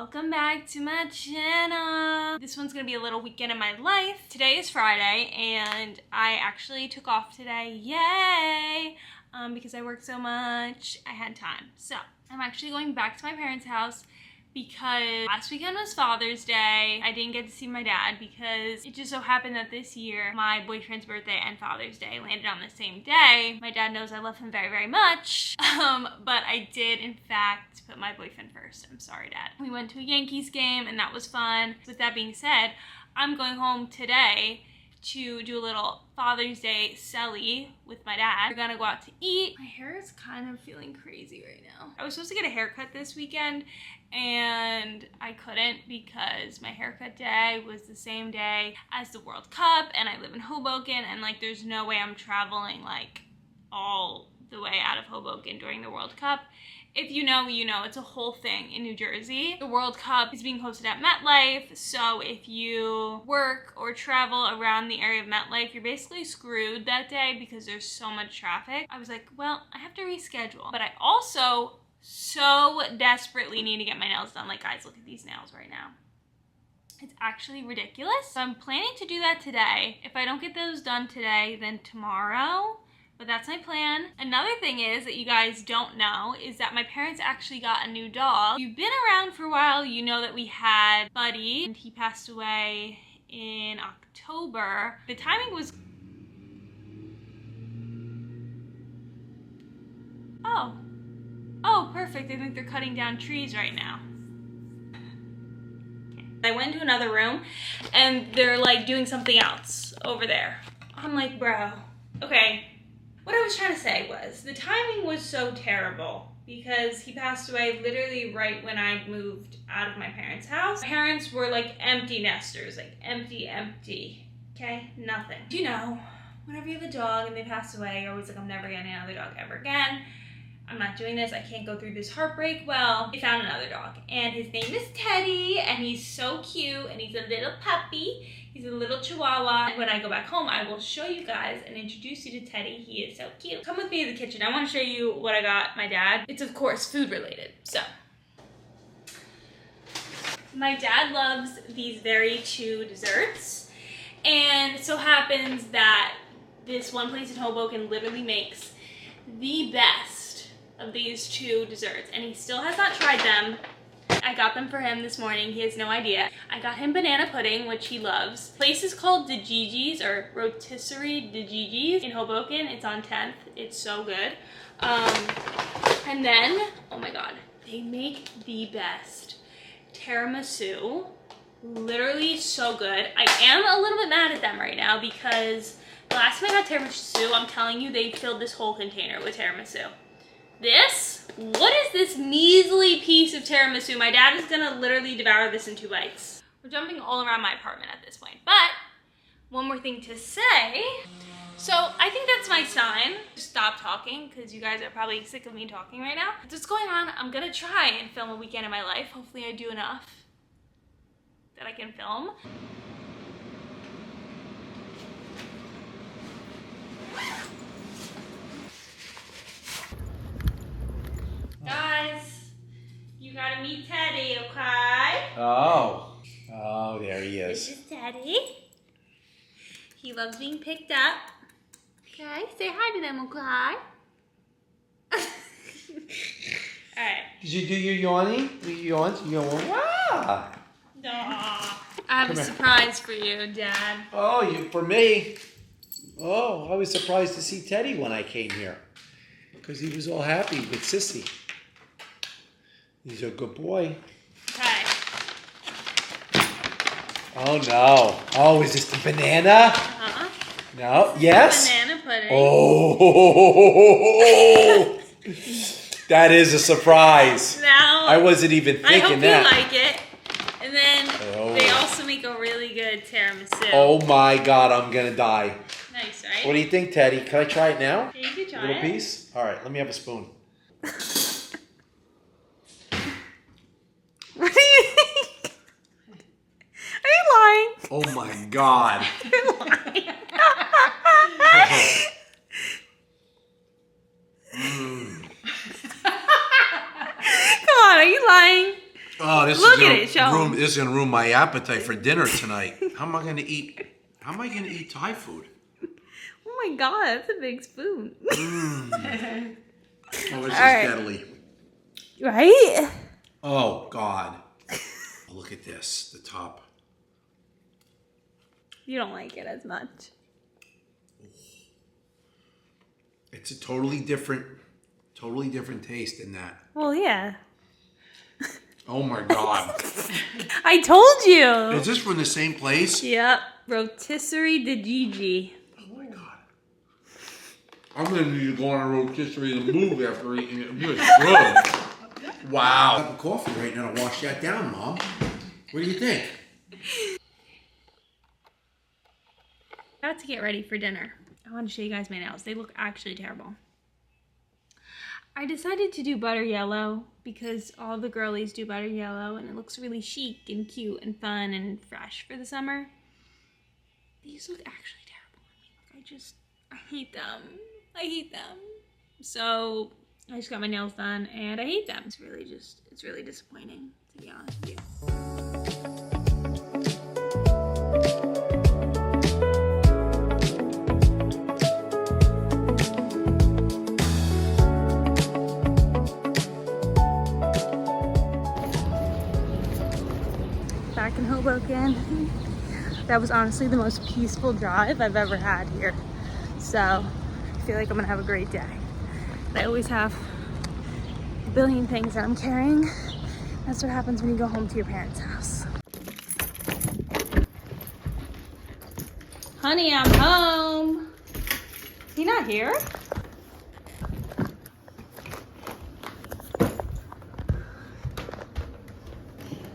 Welcome back to my channel. This one's gonna be a little weekend in my life. Today is Friday and I actually took off today, yay! Because I worked so much, I had time. So I'm actually going back to my parents' house because last weekend was Father's Day. I didn't get to see my dad because it just so happened that this year my boyfriend's birthday and Father's Day landed on the same day. My dad knows I love him very, very much, but I did in fact put my boyfriend first. I'm sorry, Dad. We went to a Yankees game and that was fun. With that being said, I'm going home today to do a little Father's Day celly with my dad. We're gonna go out to eat. My hair is kind of feeling crazy right now. I was supposed to get a haircut this weekend and I couldn't because my haircut day was the same day as the World Cup and I live in Hoboken and like there's no way I'm traveling like all the way out of Hoboken during the World Cup. If you know, you know, it's a whole thing in New Jersey. The World Cup is being hosted at MetLife, so if you work or travel around the area of MetLife, you're basically screwed that day because there's so much traffic. I was like, well, I have to reschedule. But I also so desperately need to get my nails done. Like, guys, look at these nails right now. It's actually ridiculous. So I'm planning to do that today. If I don't get those done today, then tomorrow. But that's my plan. Another thing is that you guys don't know is that my parents actually got a new dog. If you've been around for a while, you know that we had Buddy and he passed away in October. The timing was... Oh, perfect. I think they're cutting down trees right now. I went to another room and they're like doing something else over there. I'm like, bro, okay. What I was trying to say was, the timing was so terrible because he passed away literally right when I moved out of my parents' house. My parents were like empty nesters, like empty, okay? Nothing. You know, whenever you have a dog and they pass away, you're always like, I'm never getting another dog ever again. I'm not doing this, I can't go through this heartbreak. Well, they found another dog and his name is Teddy and he's so cute and he's a little puppy. He's a little chihuahua. When I go back home, I will show you guys and introduce you to Teddy. He is so cute. Come with me to the kitchen. I want to show you what I got my dad. It's of course food related. So, my dad loves these very two desserts. And it so happens that this one place in Hoboken literally makes the best of these two desserts. And he still has not tried them. I got them for him this morning. He has no idea. I got him banana pudding, which he loves. The place is called Yayy's or Rotisserie Yayy's in Hoboken. It's on 10th. It's so good. And then, oh my God, they make the best tiramisu. Literally so good. I am a little bit mad at them right now because the last time I got tiramisu, I'm telling you, they filled this whole container with tiramisu. This? What is this measly piece of tiramisu? My dad is gonna literally devour this in 2 bites. We're jumping all around my apartment at this point. But one more thing to say. So I think that's my sign. Stop talking because you guys are probably sick of me talking right now. What's going on? I'm gonna try and film a weekend in my life. Hopefully I do enough that I can film. Guys, you gotta meet Teddy, okay? Oh, there he This is. is Teddy. He loves being picked up. Okay, say hi to them, okay? Alright. Did you do your yawning? You yawned? You yawned? Wow. I have a surprise for you, Dad. Oh, for me. Oh, I was surprised to see Teddy when I came here because he was all happy with Sissy. He's a good boy. Okay. Oh no. Oh, is this the banana? Uh-huh. No. Yes? Banana pudding. Oh. That is a surprise. Now, I wasn't even thinking that. I hope you like it. And then they also make a really good tiramisu. Oh my God, I'm gonna die. Nice, right? What do you think, Teddy? Can I try it now? Yeah, you can try A little it. piece? All right, let me have a spoon. What do you think? Are you lying? Oh my God. You're lying. Come on, are you lying? Oh, Look at it, show 'em. This is gonna ruin my appetite for dinner tonight. How am I gonna eat Thai food? Oh my God, that's a big spoon. Oh, this is right. deadly. Right? Oh God. Look at this, the top. You don't like it as much. It's a totally different taste than that. Well, yeah. Oh my God. I told you. Is this from the same place? Yep. Rotisserie de Gigi. Oh my God. I'm gonna need to go on a rotisserie to move after eating it. It's good. Wow. Cup of coffee right now to wash that down, Mom. What do you think? About to get ready for dinner. I want to show you guys my nails. They look actually terrible. I decided to do butter yellow because all the girlies do butter yellow and it looks really chic and cute and fun and fresh for the summer. These look actually terrible on me. I hate them. I hate them. So I just got my nails done and I hate them. It's really disappointing, to be honest with you. Back in Hoboken. That was honestly the most peaceful drive I've ever had here. So I feel like I'm gonna have a great day. I always have a billion things that I'm carrying. That's what happens when you go home to your parents' house. Honey, I'm home. Is he not here?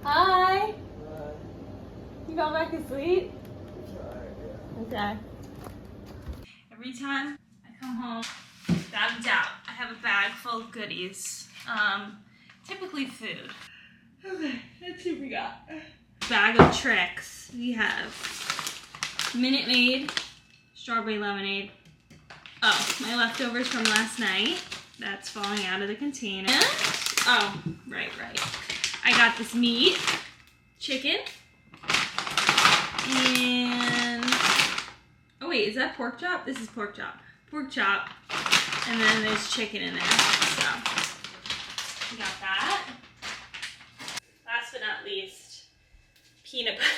Hi. You going back to sleep? Okay. Every time I come home, bagged out, I have a bag full of goodies. Typically food. Okay, let's see what we got. Bag of tricks. We have Minute Maid, strawberry lemonade. Oh, my leftovers from last night. That's falling out of the container. Oh, right. I got this meat, chicken, and oh wait, is that pork chop? This is pork chop. Pork chop, and then there's chicken in there. So we got that. Last but not least, peanut butter.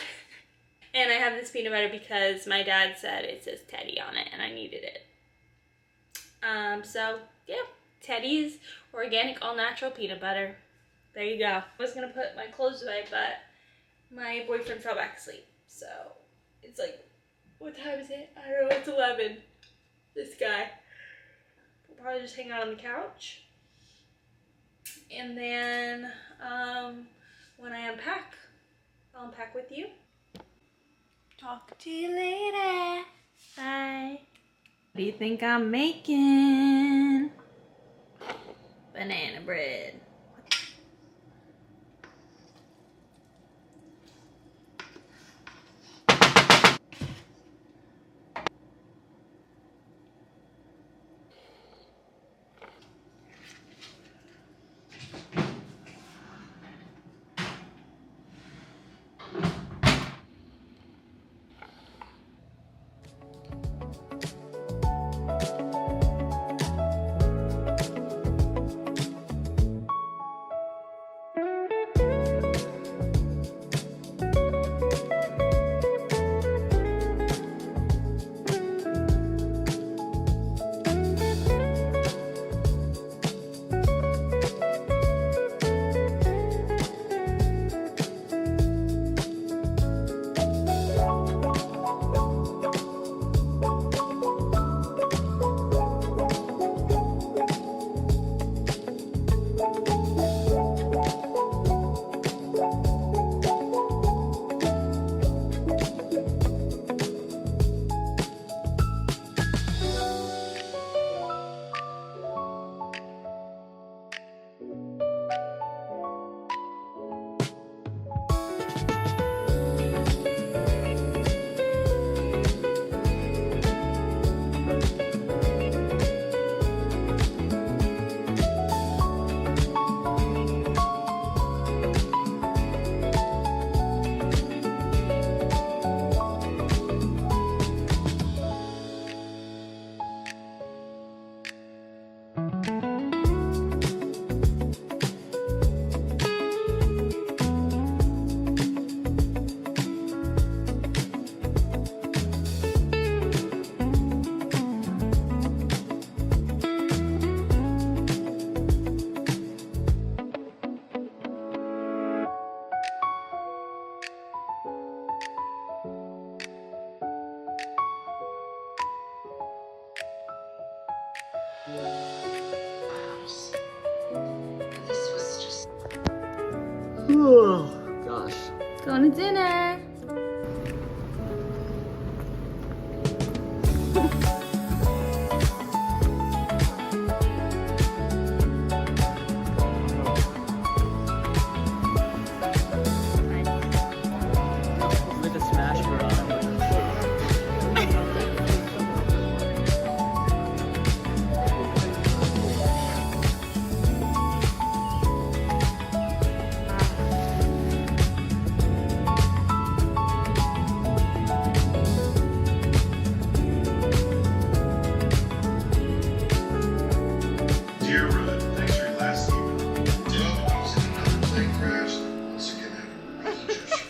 And I have this peanut butter because my dad said it says Teddy on it, and I needed it. So yeah, Teddy's organic, all natural peanut butter. There you go. I was gonna put my clothes away, but my boyfriend fell back asleep. So it's like, what time is it? I don't know, it's 11. This guy. We'll probably just hang out on the couch. And then when I unpack, I'll unpack with you. Talk to you later. Bye. What do you think I'm making? Banana bread. Oh, gosh. Going to dinner. With a smash burger. Dear Rudd, thanks for your last email. Doug was in another plane crash and once again had a relationship.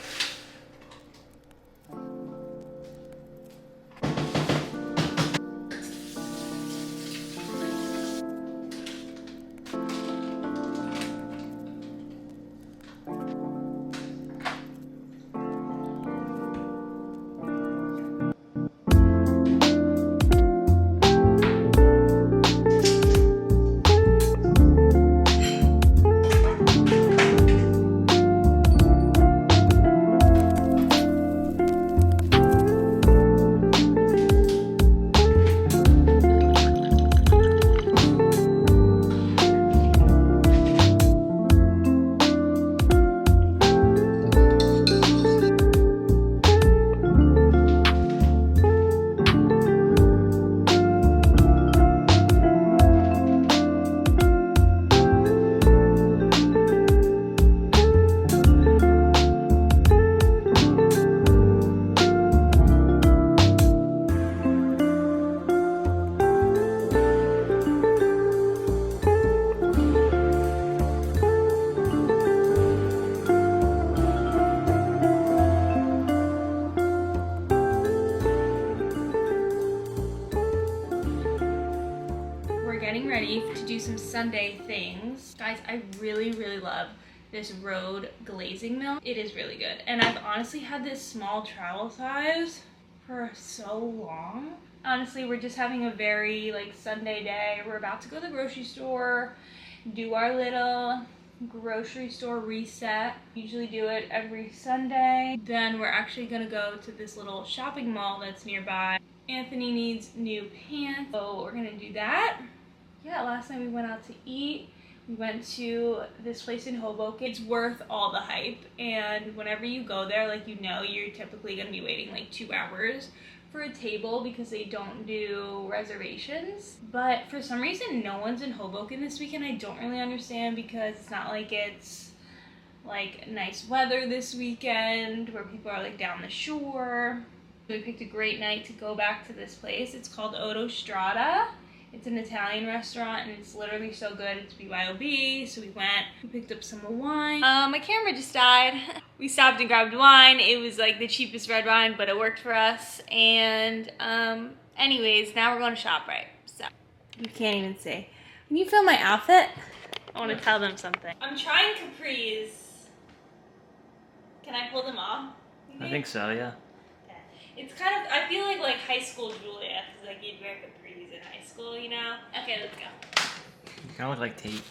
We're getting ready to do some Sunday things. Guys, I really love this road glazing milk. It is really good. And I've honestly had this small travel size for so long. Honestly, we're just having a very like Sunday day. We're about to go to the grocery store, do our little grocery store reset. Usually do it every Sunday. Then we're actually gonna go to this little shopping mall that's nearby. Anthony needs new pants, so we're gonna do that. Yeah, last time we went out to eat, we went to this place in Hoboken. It's worth all the hype, and whenever you go there, like, you know, you're typically gonna be waiting like 2 hours for a table because they don't do reservations. But for some reason, no one's in Hoboken this weekend. I don't really understand because it's not like it's like nice weather this weekend where people are like down the shore. We picked a great night to go back to this place. It's called Oto Strada. It's an Italian restaurant and it's literally so good. It's BYOB, so we went. We picked up some wine. My camera just died. We stopped and grabbed wine. It was like the cheapest red wine, but it worked for us. And anyways, now we're going to ShopRite. So you can't even see. Can you film my outfit? I want to tell them something. I'm trying capris. Can I pull them off? I think so, yeah. It's kind of, I feel like high school Julia, because like you'd wear capris in high school, you know? Okay, let's go. You kind of look like Tate.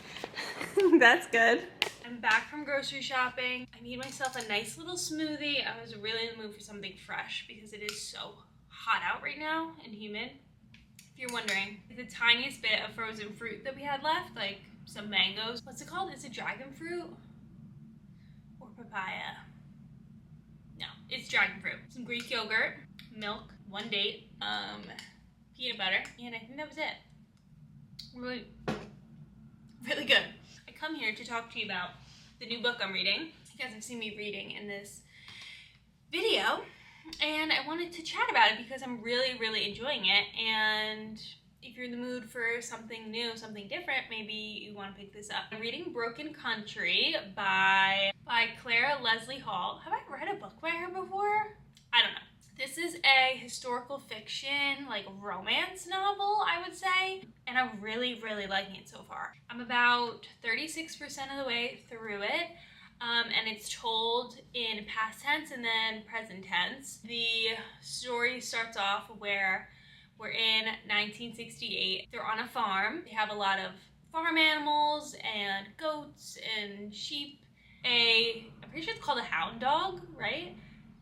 That's good. I'm back from grocery shopping. I made myself a nice little smoothie. I was really in the mood for something fresh because it is so hot out right now and humid. If you're wondering, the tiniest bit of frozen fruit that we had left, like some mangoes. What's it called? Is it dragon fruit? Or papaya? No, it's dragon fruit. Some Greek yogurt, milk, 1 date, peanut butter, and I think that was it. Really good. I come here to talk to you about the new book I'm reading. You guys have seen me reading in this video, and I wanted to chat about it because I'm really enjoying it. And if you're in the mood for something new, something different, maybe you want to pick this up. I'm reading Broken Country by Clara Leslie Hall. Have I read a book by her before? I don't know. This is a historical fiction, like romance novel, I would say, and I'm really liking it so far. I'm about 36% of the way through it, and it's told in past tense and then present tense. The story starts off where we're in 1968. They're on a farm. They have a lot of farm animals and goats and sheep I'm pretty sure it's called a hound dog, right?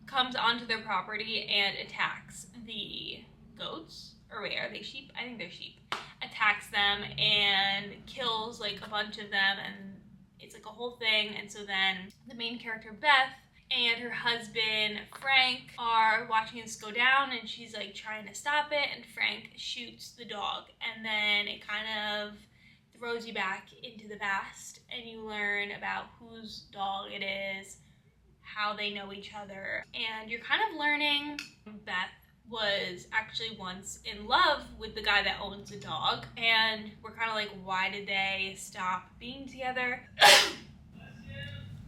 Comes onto their property and attacks the goats. Or wait, are they sheep? I think they're sheep. Attacks them and kills like a bunch of them, and it's like a whole thing. And so then the main character, Beth, and her husband, Frank, are watching this go down, and she's like trying to stop it, and Frank shoots the dog. And then it kind of throws you back into the past, and you learn about whose dog it is, how they know each other, and you're kind of learning Beth was actually once in love with the guy that owns the dog, and we're kind of like, why did they stop being together?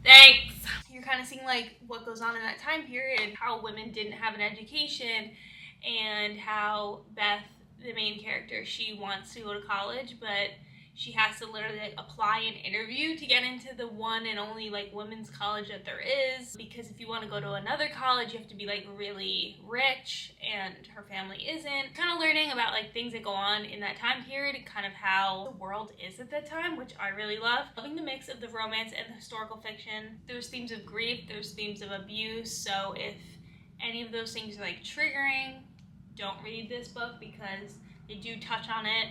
Thanks! You're kind of seeing like what goes on in that time period, how women didn't have an education, and how Beth, the main character, she wants to go to college, but she has to literally like apply an interview to get into the one and only like women's college that there is, because if you want to go to another college you have to be like really rich, and her family isn't. Kind of learning about like things that go on in that time period and kind of how the world is at that time, which I really love. Loving the mix of the romance and the historical fiction. There's themes of grief, there's themes of abuse, so if any of those things are like triggering, don't read this book because they do touch on it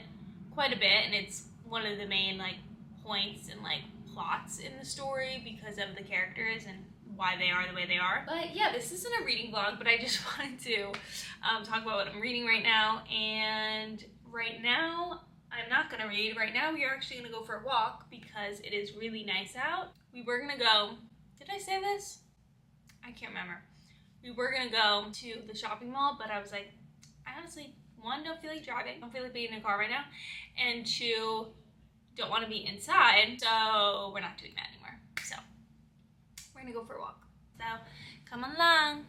quite a bit, and it's one of the main like points and like plots in the story because of the characters and why they are the way they are. But yeah, this isn't a reading vlog, but I just wanted to talk about what I'm reading right now. And right now I'm not gonna read. Right now we are actually gonna go for a walk because it is really nice out. We were gonna go, did I say this? I can't remember. We were gonna go to the shopping mall, but I was like, I honestly, one, don't feel like driving, don't feel like being in a car right now, and two, don't want to be inside, so we're not doing that anymore. So we're gonna go for a walk. So come along.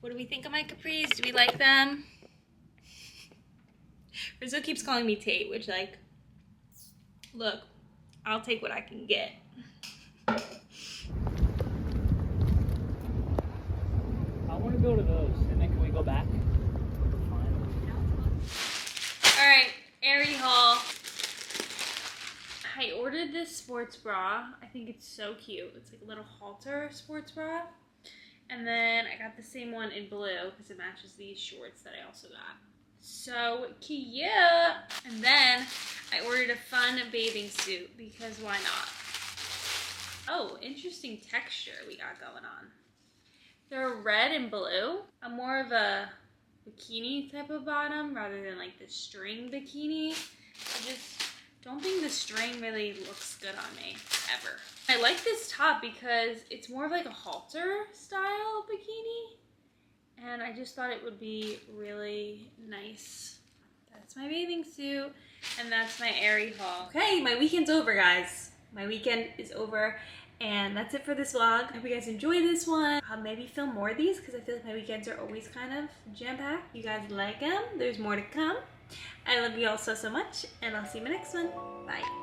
What do we think of my capris? Do we like them? Rizzo keeps calling me Tate, which like, look, I'll take what I can get. I want to go to those, and then can we go back? All right, Aerie haul. I ordered this sports bra. I think it's so cute. It's like a little halter sports bra. And then I got the same one in blue because it matches these shorts that I also got. So cute. And then I ordered a fun bathing suit because why not? Oh, interesting texture we got going on. They're red and blue. I'm more of a bikini type of bottom rather than like the string bikini. I just don't think the string really looks good on me, ever. I like this top because it's more of like a halter style bikini, and I just thought it would be really nice. That's my bathing suit, and that's my Aerie haul. Okay, my weekend's over, guys. My weekend is over, and that's it for this vlog. I hope you guys enjoyed this one. I'll maybe film more of these because I feel like my weekends are always kind of jam-packed. You guys like them. There's more to come. I love you all so much, and I'll see you in my next one. Bye.